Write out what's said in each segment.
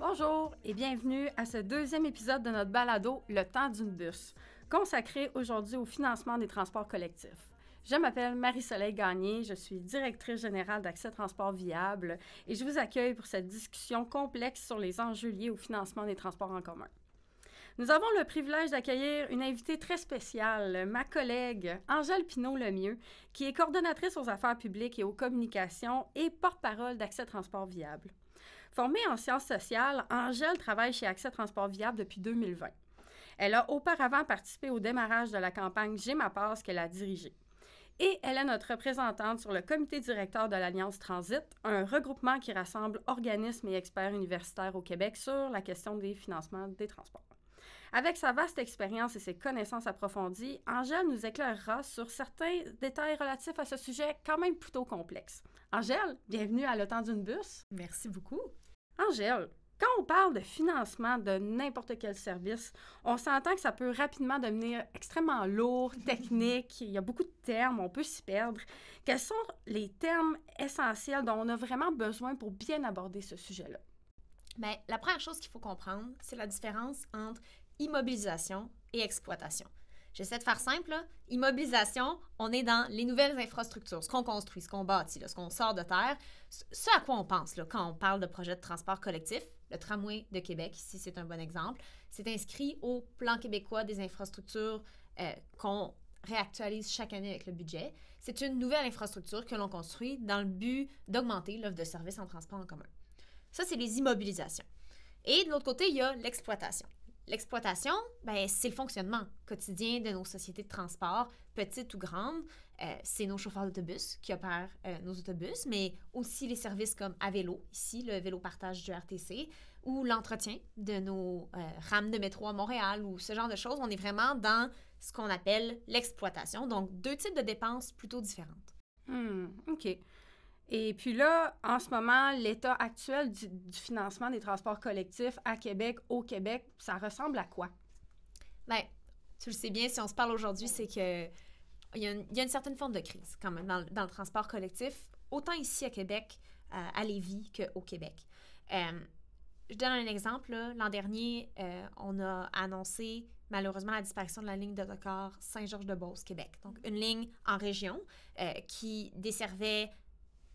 Bonjour et bienvenue à ce deuxième épisode de notre balado « Le temps d'une bus », consacré aujourd'hui au financement des transports collectifs. Je m'appelle Marie-Soleil Gagné, je suis directrice générale d'Accès Transport Viable et je vous accueille pour cette discussion complexe sur les enjeux liés au financement des transports en commun. Nous avons le privilège d'accueillir une invitée très spéciale, ma collègue Angèle Pinault-Lemieux, qui est coordonnatrice aux affaires publiques et aux communications et porte-parole d'Accès Transport Viable. Formée en sciences sociales, Angèle travaille chez Accès Transport Viable depuis 2020. Elle a auparavant participé au démarrage de la campagne J'ai ma passe qu'elle a dirigée. Et elle est notre représentante sur le comité directeur de l'Alliance Transit, un regroupement qui rassemble organismes et experts universitaires au Québec sur la question des financements des transports. Avec sa vaste expérience et ses connaissances approfondies, Angèle nous éclairera sur certains détails relatifs à ce sujet quand même plutôt complexe. Angèle, bienvenue à Le temps d'une bus. Merci beaucoup. Angèle, quand on parle de financement de n'importe quel service, on s'entend que ça peut rapidement devenir extrêmement lourd, technique, il y a beaucoup de termes, on peut s'y perdre. Quels sont les termes essentiels dont on a vraiment besoin pour bien aborder ce sujet-là? Bien, la première chose qu'il faut comprendre, c'est la différence entre immobilisation et exploitation. J'essaie de faire simple, là. Immobilisation, on est dans les nouvelles infrastructures, ce qu'on construit, ce qu'on bâtit, là, ce qu'on sort de terre, ce à quoi on pense là, quand on parle de projet de transport collectif. Le tramway de Québec, ici, c'est un bon exemple. C'est inscrit au plan québécois des infrastructures qu'on réactualise chaque année avec le budget. C'est une nouvelle infrastructure que l'on construit dans le but d'augmenter l'offre de services en transport en commun. Ça, c'est les immobilisations. Et de l'autre côté, il y a l'exploitation. L'exploitation, ben, c'est le fonctionnement quotidien de nos sociétés de transport, petites ou grandes. C'est nos chauffeurs d'autobus qui opèrent nos autobus, mais aussi les services comme à vélo, ici, le vélo partage du RTC, ou l'entretien de nos rames de métro à Montréal, ou ce genre de choses. On est vraiment dans ce qu'on appelle l'exploitation. Donc, deux types de dépenses plutôt différentes. OK. Et puis là, en ce moment, l'état actuel du financement des transports collectifs à Québec, au Québec, ça ressemble à quoi? Bien, tu le sais bien, si on se parle aujourd'hui, c'est que il y a une certaine forme de crise quand même dans le transport collectif, autant ici à Québec, à Lévis qu'au Québec. Je donne un exemple. L'an dernier, on a annoncé malheureusement la disparition de la ligne d'autocar Saint-Georges-de-Beauce-Québec. Donc, une ligne en région qui desservait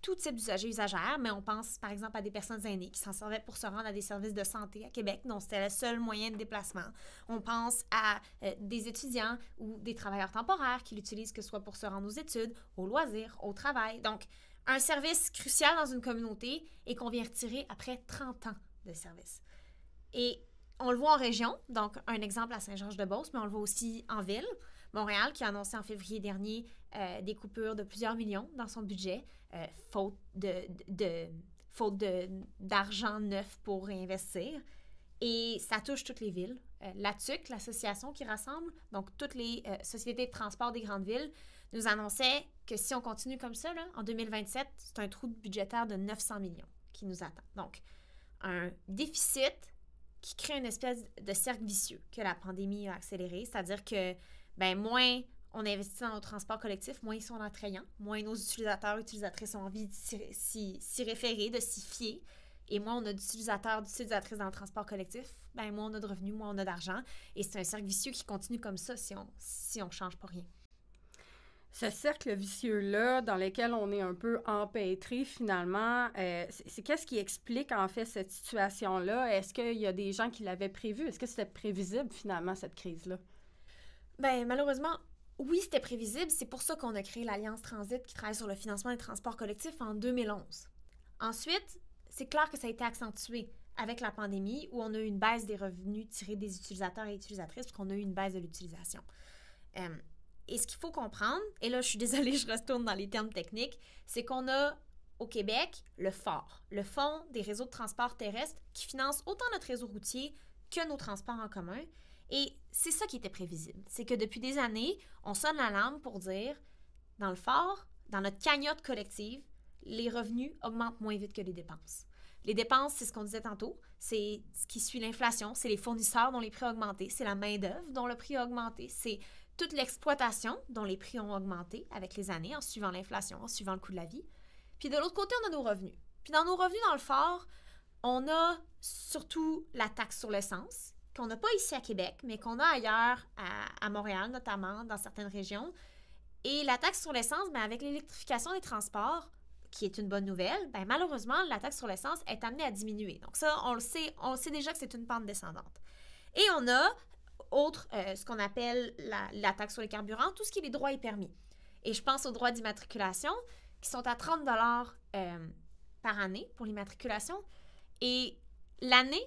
tout type d'usagers, usagères, mais on pense par exemple à des personnes aînées qui s'en servaient pour se rendre à des services de santé à Québec, dont c'était le seul moyen de déplacement. On pense à des étudiants ou des travailleurs temporaires qui l'utilisent que ce soit pour se rendre aux études, aux loisirs, au travail. Donc, un service crucial dans une communauté et qu'on vient retirer après 30 ans de service. Et on le voit en région, donc un exemple à Saint-Georges-de-Beauce, mais on le voit aussi en ville. Montréal, qui a annoncé en février dernier des coupures de plusieurs millions dans son budget, faute d'argent neuf pour réinvestir. Et ça touche toutes les villes. La TUC, l'association qui rassemble, donc toutes les sociétés de transport des grandes villes, nous annonçait que si on continue comme ça, là, en 2027, c'est un trou budgétaire de 900 millions qui nous attend. Donc, un déficit qui crée une espèce de cercle vicieux que la pandémie a accéléré, c'est-à-dire que ben, moins on investit dans nos transports collectifs, moins ils sont attrayants, moins nos utilisateurs et utilisatrices ont envie de s'y référer, de s'y fier. Et moins on a d'utilisateurs, d'utilisatrices dans le transport collectif, ben, moins on a de revenus, moins on a d'argent. Et c'est un cercle vicieux qui continue comme ça si on ne change pas rien. Ce cercle vicieux-là, dans lequel on est un peu empêtré finalement, c'est qu'est-ce qui explique en fait cette situation-là? Est-ce qu'il y a des gens qui l'avaient prévu? Est-ce que c'était prévisible finalement, cette crise-là? Bien, malheureusement, oui, c'était prévisible. C'est pour ça qu'on a créé l'Alliance Transit qui travaille sur le financement des transports collectifs en 2011. Ensuite, c'est clair que ça a été accentué avec la pandémie où on a eu une baisse des revenus tirés des utilisateurs et utilisatrices parce qu'on a eu une baisse de l'utilisation. Et ce qu'il faut comprendre, et là, je suis désolée, je retourne dans les termes techniques, c'est qu'on a au Québec le FOR, le Fonds des réseaux de transport terrestre qui finance autant notre réseau routier que nos transports en commun. Et c'est ça qui était prévisible. C'est que depuis des années, on sonne l'alarme pour dire, dans le FOR, dans notre cagnotte collective, les revenus augmentent moins vite que les dépenses. Les dépenses, c'est ce qu'on disait tantôt, c'est ce qui suit l'inflation, c'est les fournisseurs dont les prix ont augmenté, c'est la main-d'œuvre dont le prix a augmenté, c'est toute l'exploitation dont les prix ont augmenté avec les années en suivant l'inflation, en suivant le coût de la vie. Puis de l'autre côté, on a nos revenus. Puis dans nos revenus, dans le FOR, on a surtout la taxe sur l'essence, qu'on n'a pas ici à Québec, mais qu'on a ailleurs, à Montréal notamment, dans certaines régions. Et la taxe sur l'essence, bien, avec l'électrification des transports, qui est une bonne nouvelle, bien, malheureusement, la taxe sur l'essence est amenée à diminuer. Donc ça, on le sait déjà que c'est une pente descendante. Et on a, ce qu'on appelle la taxe sur les carburants, tout ce qui est les droits et permis. Et je pense aux droits d'immatriculation, qui sont à 30 par année pour l'immatriculation. Et l'année,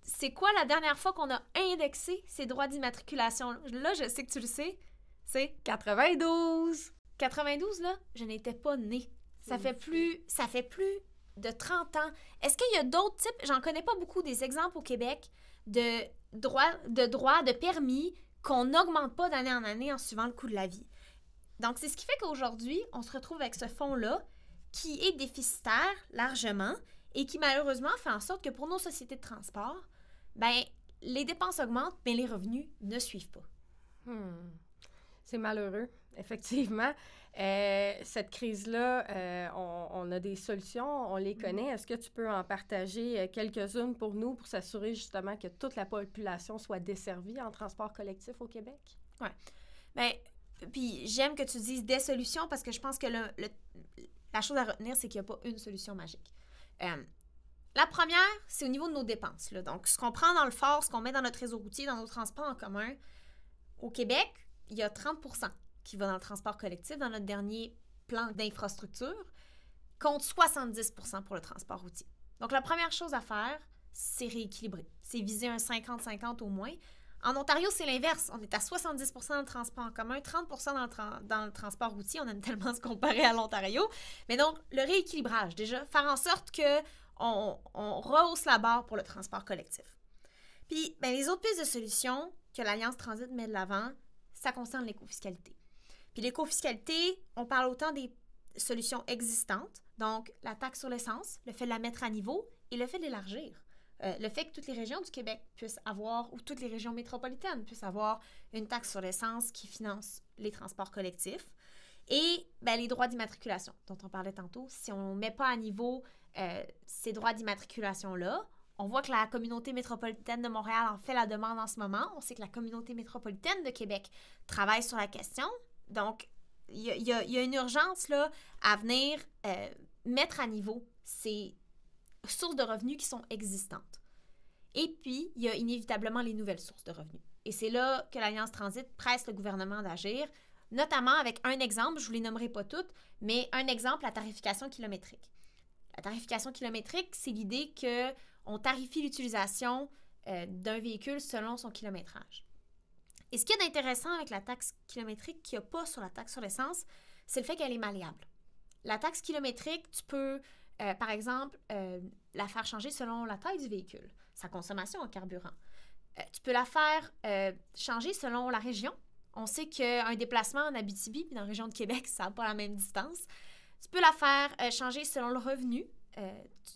c'est quoi la dernière fois qu'on a indexé ces droits d'immatriculation? Là, je sais que tu le sais, c'est 92! 92, là, je n'étais pas née. Ça fait plus de 30 ans. Est-ce qu'il y a d'autres types? J'en connais pas beaucoup des exemples au Québec de droits, de permis qu'on n'augmente pas d'année en année en suivant le coût de la vie. Donc, c'est ce qui fait qu'aujourd'hui, on se retrouve avec ce fonds-là qui est déficitaire largement et qui, malheureusement, fait en sorte que pour nos sociétés de transport, ben les dépenses augmentent, mais les revenus ne suivent pas. C'est malheureux, effectivement. Cette crise-là, on a des solutions, on les connaît. Est-ce que tu peux en partager quelques-unes pour nous pour s'assurer justement que toute la population soit desservie en transport collectif au Québec? Oui. Bien, puis j'aime que tu dises des solutions parce que je pense que la chose à retenir, c'est qu'il n'y a pas une solution magique. La première, c'est au niveau de nos dépenses, là. Donc, ce qu'on prend dans le fort, ce qu'on met dans notre réseau routier, dans nos transports en commun, au Québec, il y a 30 % qui va dans le transport collectif, dans notre dernier plan d'infrastructure, contre 70 % pour le transport routier. Donc, la première chose à faire, c'est rééquilibrer. C'est viser un 50-50 au moins. En Ontario, c'est l'inverse. On est à 70 % dans le transport en commun, 30 % dans le transport routier. On aime tellement se comparer à l'Ontario. Mais donc, le rééquilibrage, déjà, faire en sorte qu'on rehausse la barre pour le transport collectif. Puis, bien, les autres pistes de solutions que l'Alliance Transit met de l'avant, ça concerne l'écofiscalité. Puis l'écofiscalité, on parle autant des solutions existantes, donc la taxe sur l'essence, le fait de la mettre à niveau et le fait de l'élargir. Le fait que toutes les régions du Québec puissent avoir, ou toutes les régions métropolitaines puissent avoir une taxe sur l'essence qui finance les transports collectifs. Et bien, les droits d'immatriculation dont on parlait tantôt, si on ne met pas à niveau ces droits d'immatriculation-là, on voit que la communauté métropolitaine de Montréal en fait la demande en ce moment. On sait que la communauté métropolitaine de Québec travaille sur la question. Donc, il y a une urgence là, à venir mettre à niveau ces sources de revenus qui sont existantes. Et puis, il y a inévitablement les nouvelles sources de revenus. Et c'est là que l'Alliance Transit presse le gouvernement d'agir, notamment avec un exemple, je ne vous les nommerai pas toutes, mais un exemple, la tarification kilométrique. La tarification kilométrique, c'est l'idée qu'on tarifie l'utilisation d'un véhicule selon son kilométrage. Et ce qu'il y a d'intéressant avec la taxe kilométrique qu'il n'y a pas sur la taxe sur l'essence, c'est le fait qu'elle est malléable. La taxe kilométrique, tu peux, par exemple, la faire changer selon la taille du véhicule, sa consommation en carburant. Tu peux la faire changer selon la région. On sait qu'un déplacement en Abitibi puis dans la région de Québec, ça n'a pas la même distance. Tu peux la faire changer selon le revenu.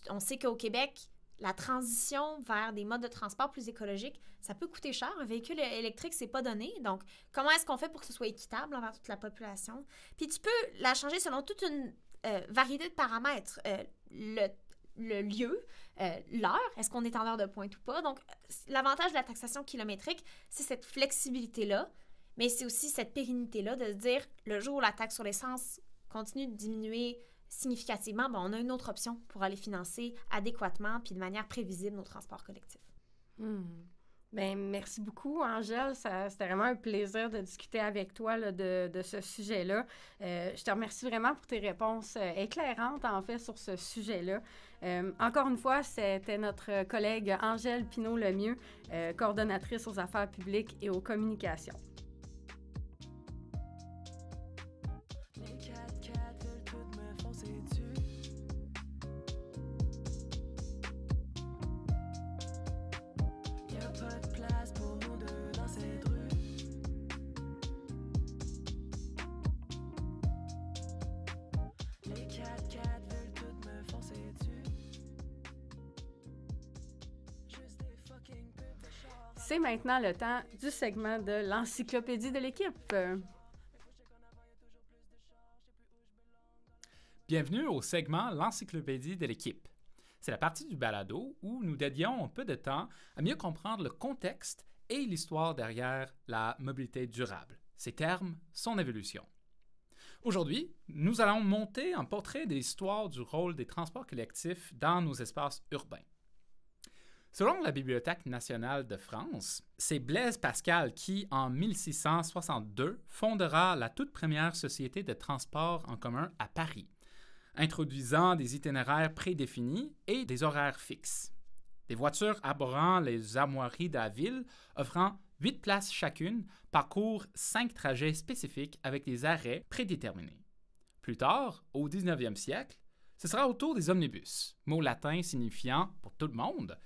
On sait qu'au Québec, la transition vers des modes de transport plus écologiques, ça peut coûter cher. Un véhicule électrique, c'est pas donné. Donc, comment est-ce qu'on fait pour que ce soit équitable envers toute la population? Puis, tu peux la changer selon toute une variété de paramètres. Le lieu, l'heure, est-ce qu'on est en heure de pointe ou pas? Donc, l'avantage de la taxation kilométrique, c'est cette flexibilité-là, mais c'est aussi cette pérennité-là de se dire, le jour où la taxe sur l'essence continue de diminuer significativement, ben, on a une autre option pour aller financer adéquatement puis de manière prévisible nos transports collectifs. Bien, merci beaucoup, Angèle. C'était vraiment un plaisir de discuter avec toi là, de ce sujet-là. Je te remercie vraiment pour tes réponses éclairantes, en fait, sur ce sujet-là. Encore une fois, c'était notre collègue Angèle Pinault-Lemieux, coordonnatrice aux affaires publiques et aux communications. C'est maintenant le temps du segment de l'encyclopédie de l'équipe. Bienvenue au segment l'encyclopédie de l'équipe. C'est la partie du balado où nous dédions un peu de temps à mieux comprendre le contexte et l'histoire derrière la mobilité durable, ses termes, son évolution. Aujourd'hui, nous allons monter un portrait de l'histoire du rôle des transports collectifs dans nos espaces urbains. Selon la Bibliothèque nationale de France, c'est Blaise Pascal qui, en 1662, fondera la toute première société de transport en commun à Paris, introduisant des itinéraires prédéfinis et des horaires fixes. Des voitures arborant les armoiries de la ville, offrant 8 places chacune, parcourent 5 trajets spécifiques avec des arrêts prédéterminés. Plus tard, au 19e siècle, ce sera au tour des omnibus, mot latin signifiant « pour tout le monde »,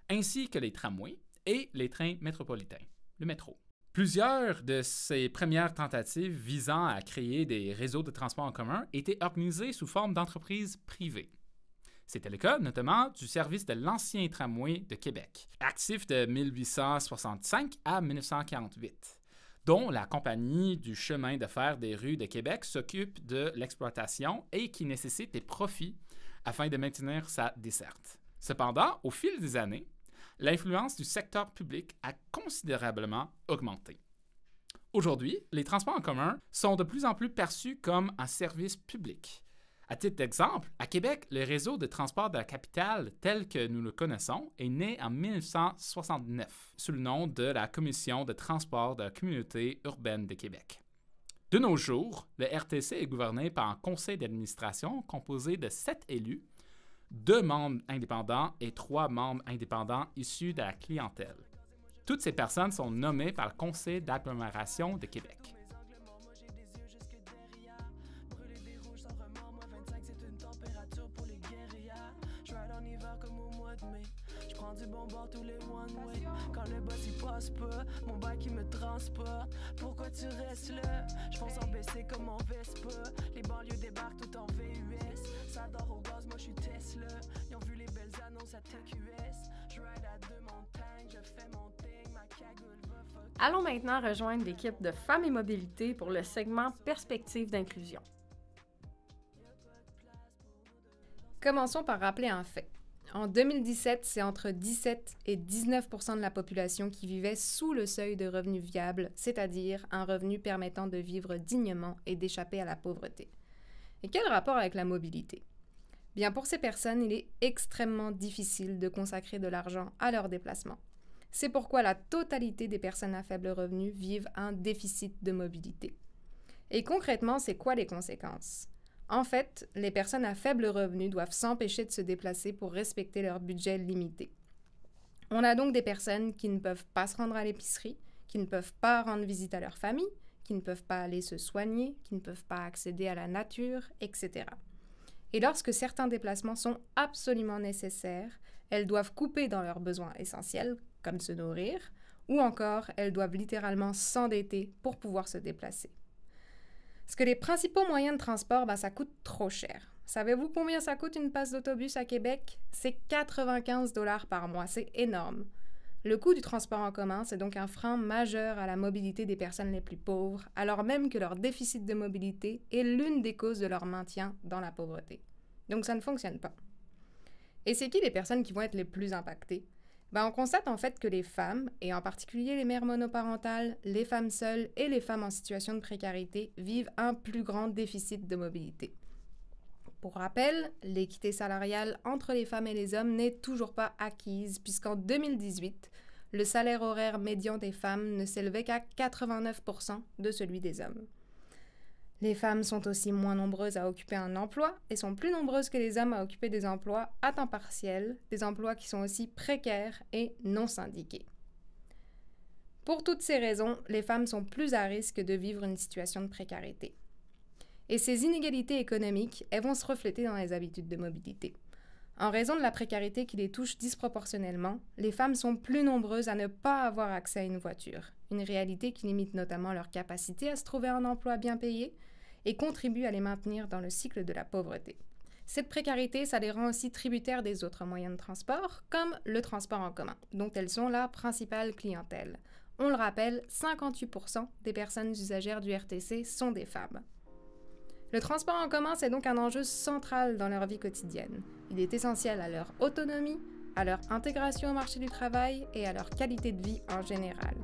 ainsi que les tramways et les trains métropolitains, le métro. Plusieurs de ces premières tentatives visant à créer des réseaux de transport en commun étaient organisées sous forme d'entreprises privées. C'était le cas notamment du service de l'ancien tramway de Québec, actif de 1865 à 1948, dont la Compagnie du chemin de fer des rues de Québec s'occupe de l'exploitation et qui nécessite des profits afin de maintenir sa desserte. Cependant, au fil des années, l'influence du secteur public a considérablement augmenté. Aujourd'hui, les transports en commun sont de plus en plus perçus comme un service public. À titre d'exemple, à Québec, le réseau de transport de la capitale tel que nous le connaissons est né en 1969 sous le nom de la Commission de transport de la communauté urbaine de Québec. De nos jours, le RTC est gouverné par un conseil d'administration composé de 7 élus, 2 membres indépendants et 3 membres indépendants issus de la clientèle. Toutes ces personnes sont nommées par le Conseil d'agglomération de Québec. Du bon bord tous les one-way. Quand le boss il passe pas, mon bac il me transporte. Pourquoi tu restes là? Je fonce en BC comme en Vespa. Les banlieues débarquent tout en VUS. Ça dort au gaz, moi je suis Tesla. Ils ont vu les belles annonces à TQS. Je ride à 2 montagnes, je fais mon thing, ma cagoule va fuck. Allons maintenant rejoindre l'équipe de Femmes et Mobilité pour le segment Perspectives d'inclusion. Commençons par rappeler un fait. En 2017, c'est entre 17 et 19 % de la population qui vivait sous le seuil de revenu viable, c'est-à-dire un revenu permettant de vivre dignement et d'échapper à la pauvreté. Et quel rapport avec la mobilité? Bien, pour ces personnes, il est extrêmement difficile de consacrer de l'argent à leurs déplacements. C'est pourquoi la totalité des personnes à faible revenu vivent un déficit de mobilité. Et concrètement, c'est quoi les conséquences? En fait, les personnes à faible revenu doivent s'empêcher de se déplacer pour respecter leur budget limité. On a donc des personnes qui ne peuvent pas se rendre à l'épicerie, qui ne peuvent pas rendre visite à leur famille, qui ne peuvent pas aller se soigner, qui ne peuvent pas accéder à la nature, etc. Et lorsque certains déplacements sont absolument nécessaires, elles doivent couper dans leurs besoins essentiels, comme se nourrir, ou encore elles doivent littéralement s'endetter pour pouvoir se déplacer. Parce que les principaux moyens de transport, ça coûte trop cher. Savez-vous combien ça coûte une passe d'autobus à Québec? C'est 95 $ par mois, c'est énorme. Le coût du transport en commun, c'est donc un frein majeur à la mobilité des personnes les plus pauvres, alors même que leur déficit de mobilité est l'une des causes de leur maintien dans la pauvreté. Donc ça ne fonctionne pas. Et c'est qui les personnes qui vont être les plus impactées? On constate en fait que les femmes, et en particulier les mères monoparentales, les femmes seules et les femmes en situation de précarité, vivent un plus grand déficit de mobilité. Pour rappel, l'équité salariale entre les femmes et les hommes n'est toujours pas acquise, puisqu'en 2018, le salaire horaire médian des femmes ne s'élevait qu'à 89 % de celui des hommes. Les femmes sont aussi moins nombreuses à occuper un emploi et sont plus nombreuses que les hommes à occuper des emplois à temps partiel, des emplois qui sont aussi précaires et non syndiqués. Pour toutes ces raisons, les femmes sont plus à risque de vivre une situation de précarité. Et ces inégalités économiques, elles vont se refléter dans les habitudes de mobilité. En raison de la précarité qui les touche disproportionnellement, les femmes sont plus nombreuses à ne pas avoir accès à une voiture, une réalité qui limite notamment leur capacité à se trouver un emploi bien payé et contribue à les maintenir dans le cycle de la pauvreté. Cette précarité, ça les rend aussi tributaires des autres moyens de transport, comme le transport en commun, dont elles sont la principale clientèle. On le rappelle, 58 % des personnes usagères du RTC sont des femmes. Le transport en commun, c'est donc un enjeu central dans leur vie quotidienne. Il est essentiel à leur autonomie, à leur intégration au marché du travail et à leur qualité de vie en général.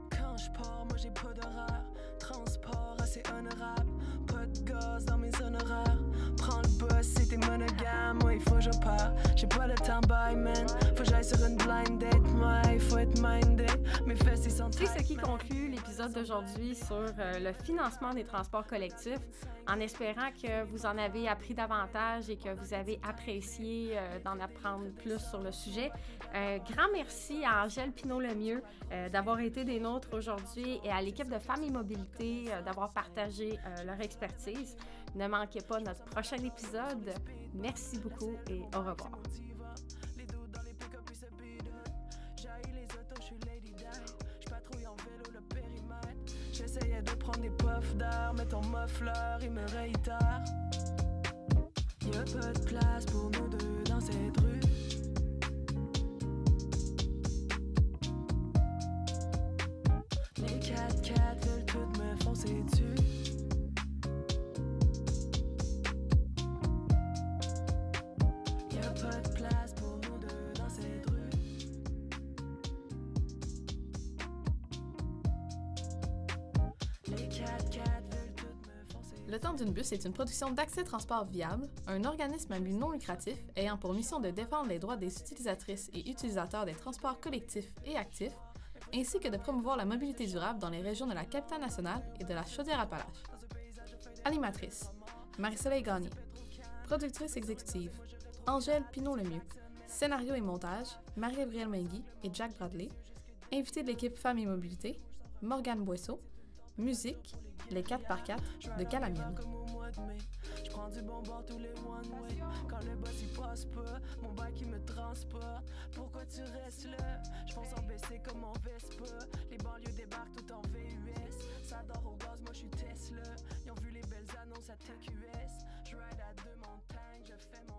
Quand je pars, moi j'ai pas d'horaire. Transport assez honorable. Pas de gaz dans mes honoraires. Prends le bus, c'était monogame. Moi, il faut que je pars. J'ai pas le temps, bye man. Faut que j'aille sur une blind date. Moi, il faut être minded. Mes fesses, ils sont C'est ce qui conclut l'épisode d'aujourd'hui sur le financement des transports collectifs, en espérant que vous en avez appris davantage et que vous avez apprécié d'en apprendre plus sur le sujet. Grand merci à Angèle Pineau-Lemieux d'avoir été des nôtres aujourd'hui et à l'équipe de Femmes et Mobilité d'avoir partagé leur expertise. Ne manquez pas notre prochain épisode. Merci beaucoup et au revoir. Les dos dans les pick-up et se bidon. J'haïs les autos, je suis Lady Di. Je patrouille en vélo le périmètre. J'essayais de prendre des puffs d'air, mais ton muffler, il me réitère. Y'a pas de place pour nous deux dans cette rue. Les 4x4 veulent toutes me foncer dessus. Le temps d'une bus est une production d'Accès Transport Viable, un organisme à but non lucratif ayant pour mission de défendre les droits des utilisatrices et utilisateurs des transports collectifs et actifs, ainsi que de promouvoir la mobilité durable dans les régions de la Capitale-Nationale et de la Chaudière-Appalaches. Animatrice, Marie-Soleil Gagné. Productrice exécutive, Angèle Pineau-Lemieux. Scénario et montage, Marie-Gabrielle Mengui et Jack Bradley. Invité de l'équipe Femmes et Mobilité, Morgane Boisseau. Musique, les 4x4 de Calamienne. Je prends du bon bord tous les one way. Quand le boss il passe pas, mon bike il me transporte. Pourquoi tu restes là? Je fonce en baisser comme mon Vespa. Les banlieues débarquent tout en VUS. Ça dort au gaz, moi je suis Tesla. Ils ont vu les belles annonces à TQS. Je ride à deux montagnes, je fais mon